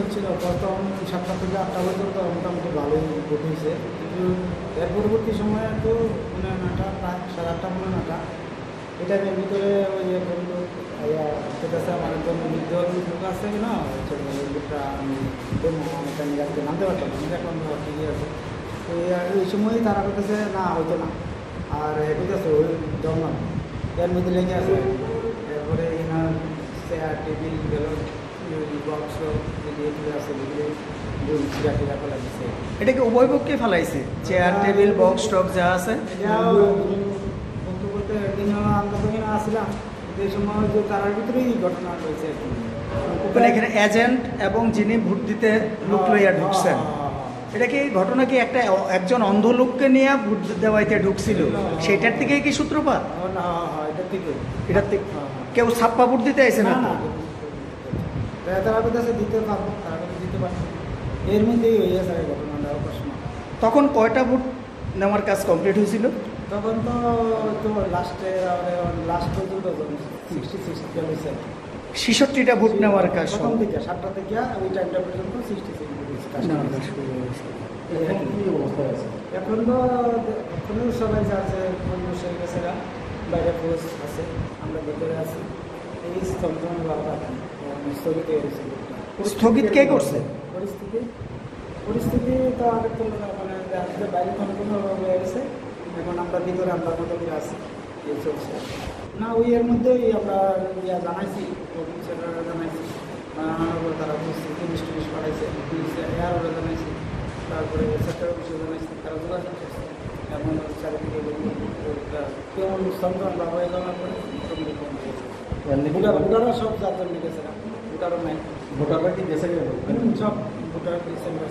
হচ্ছিল প্রথম 7টা থেকে 8টা পর্যন্ত মোটামুটি ভালোই ভোট হয়েছে, কিন্তু এর পরবর্তী সময়ে তো মানে 9টা প্রায় 8:30 9টা এই টাইমের ভিতরে ওই যে বন্ধু আছে আমার একজন বৃদ্ধ লোক আছে না, লোকটা আমি অনেকটা নিরাপদে নামতে পারতাম না, এখন ঠিকই আছে। তো এই সময়ই তারা বলতেছে না হয়তো না, আর বলতেছে ওই জন্ম এর মধ্যে লেগে আছে। এরপরে এনার চেয়ার টেবিল গেল বক্স আছে ফেলাইছে। এটা কি উভয় পক্ষে ফেলাইছে? চেয়ার টেবিল বক্স টক যা আছে বলতে বলতে একদিন আমরা তো এখানে আসছিলাম, এই সময় যে তারার ভিতরেই ঘটনা রয়েছে আর কি। মানে এখানে এজেন্ট এবং যিনি ভোট দিতে লোক লইয়া ঢুকছেন, এটা কি ঘটনা কি একজন অন্ধ লোককে নিয়ে ভোট দেওয়াইতে ঢুকছিল, সেটার থেকে কি সূত্রপাত? এটার থেকে কেউ ছাপ্পা ভোট দিতে আইছে না? তারা কাছে দিতে পারবো, তারা কাছে দিতে পারবো, এর মধ্যেই হয়ে গেছে ঘটনাটা প্রশ্ন। তখন কয়টা ভোট নেওয়ার কাজ কমপ্লিট হয়েছিল? তখন তো লাস্ট পর্যন্ত 66টা ভোট নেওয়ার কাজ প্রথম থেকে 7টা থেকে ওই টাইমটা পর্যন্ত 66 এখন তো এখনো সবাই যা আছে বসে গেছে, বাইরে পোস্ট আছে, আমরা ভেতরে আছি। এই স্থগিত কে করছে? পরিস্থিতি তো আগের তুলনায় মানে বাইরে কোনো হয়ে গেছে, এখন আমরা ভিতরে আমরা মোটামুটি আছি, এই চলছে না। ওই এর মধ্যেই আমরা জানাইছি, অফিসাররা জানাইছি, তারা পুলিশ টুলিশ পাঠাইছে, পুলিশে এয়ারও জানাইছি, তারপরে সেক্টর অফিসে জানাইছি, তারা যোগাযোগ করছে। এখন চারিদিকে কেমন সন্তান বা হয়ে যাওয়ার পরে ভোটাররা সব যার জন্য গেছে না, ভোটারও নাই, ভোটাররা কি গেছে? সব ভোটার ডিসেম্বর